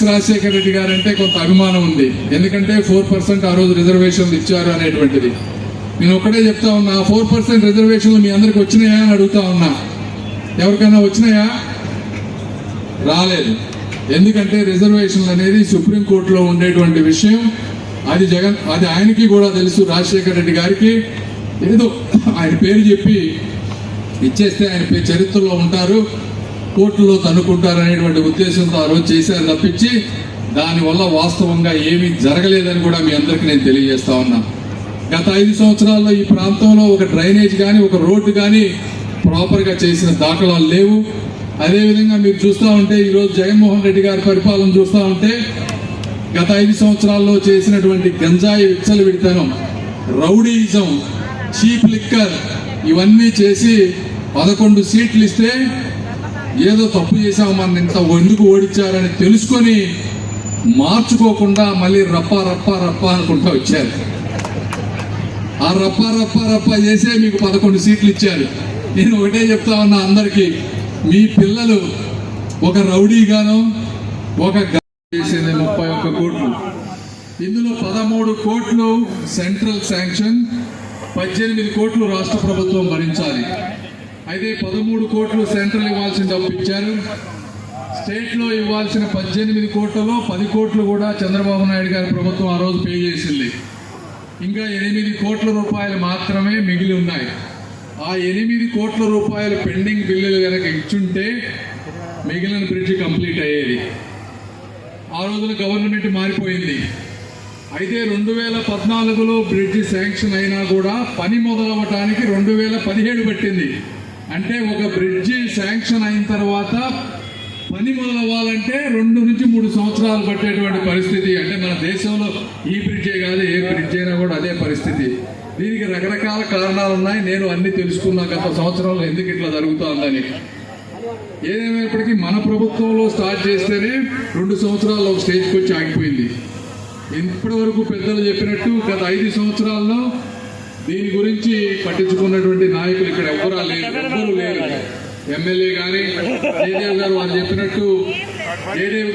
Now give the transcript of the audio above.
రాజశేఖర రెడ్డి గారు అంటే కొంత అభిమానం ఉంది. ఎందుకంటే 4% ఆ రోజు రిజర్వేషన్లు ఇచ్చారు అనేటువంటిది. నేను ఒకటే చెప్తా ఉన్నా, 4% రిజర్వేషన్లు మీ అందరికి వచ్చినాయా అని అడుగుతా ఉన్నా. ఎవరికైనా వచ్చినాయా? రాలేదు. ఎందుకంటే రిజర్వేషన్లు అనేది సుప్రీంకోర్టులో ఉండేటువంటి విషయం. అది ఆయనకి కూడా తెలుసు. రాజశేఖర రెడ్డి గారికి ఏదో ఆయన పేరు చెప్పి ఇచ్చేస్తే ఆయన చరిత్రలో ఉంటారు, కోర్టులో తన్నుకుంటారు అనేటువంటి ఉద్దేశంతో ఆ రోజు చేశారు తప్పించి దానివల్ల వాస్తవంగా ఏమీ జరగలేదని కూడా మీ అందరికీ నేను తెలియజేస్తా ఉన్నా. గత 5 సంవత్సరాల్లో ఈ ప్రాంతంలో ఒక డ్రైనేజ్ కానీ ఒక రోడ్డు కానీ ప్రాపర్గా చేసిన దాఖలాలు లేవు. అదేవిధంగా మీరు చూస్తూ ఉంటే ఈరోజు జగన్మోహన్ రెడ్డి గారి పరిపాలన చూస్తూ ఉంటే గత 5 సంవత్సరాల్లో చేసినటువంటి గంజాయి విచ్చలవిడితనం, రౌడీయిజం, చీప్ లిక్కర్ ఇవన్నీ చేసి 11 సీట్లు ఇస్తే ఏదో తప్పు చేసాము, మన ఇంత ఎందుకు ఓడించారని తెలుసుకొని మార్చుకోకుండా మళ్ళీ రప్పా రప్పా రప్పా అనుకుంటూ వచ్చారు. ఆ రప్పా రప్పా రప్పా చేసే మీకు 11 సీట్లు ఇచ్చారు. నేను ఒకటే చెప్తా ఉన్నా అందరికీ, మీ పిల్లలు ఒక రౌడీగానో ఒక చేసేది 31 కోట్లు. ఇందులో 13 కోట్లు సెంట్రల్ శాంక్షన్, 18 కోట్లు రాష్ట్ర ప్రభుత్వం భరించాలి. అయితే 13 కోట్లు సెంట్రల్ ఇవ్వాల్సిన డబ్బు ఇచ్చారు. స్టేట్లో ఇవ్వాల్సిన 18 కోట్లలో 10 కోట్లు కూడా చంద్రబాబు నాయుడు గారి ప్రభుత్వం ఆ రోజు పే చేసింది. ఇంకా 8 కోట్ల రూపాయలు మాత్రమే మిగిలి ఉన్నాయి. ఆ 8 కోట్ల రూపాయలు పెండింగ్ బిల్లులు కనుక ఇచ్చుంటే మిగిలిన బ్రిడ్జ్ కంప్లీట్ అయ్యేది. ఆ రోజున గవర్నమెంట్ మారిపోయింది. అయితే 2014లో బ్రిడ్జ్ శాంక్షన్ అయినా కూడా పని మొదలవటానికి 2017 పట్టింది. అంటే ఒక బ్రిడ్జి శాంక్షన్ అయిన తర్వాత పని మొదలవ్వాలంటే 2 నుంచి 3 సంవత్సరాలు పట్టేటువంటి పరిస్థితి. అంటే మన దేశంలో ఈ బ్రిడ్జే కాదు, ఏ బ్రిడ్జ్ అయినా కూడా అదే పరిస్థితి. దీనికి రకరకాల కారణాలు ఉన్నాయి. నేను అన్ని తెలుసుకున్నా గత సంవత్సరంలో ఎందుకు ఇట్లా జరుగుతుందని. ఏదేమైనప్పటికీ మన ప్రభుత్వంలో స్టార్ట్ చేస్తేనే 2 సంవత్సరాల్లో ఒక స్టేజ్కి వచ్చి ఆగిపోయింది. ఇప్పటి వరకు పెద్దలు చెప్పినట్టు గత 5 సంవత్సరాల్లో దీని గురించి పట్టించుకున్నటువంటి నాయకులు ఇక్కడ ఎవ్వరూ లేరు. ఎమ్మెల్యే కానీ జయదేవ్ గారు వారు చెప్పినట్టు జయదేవ్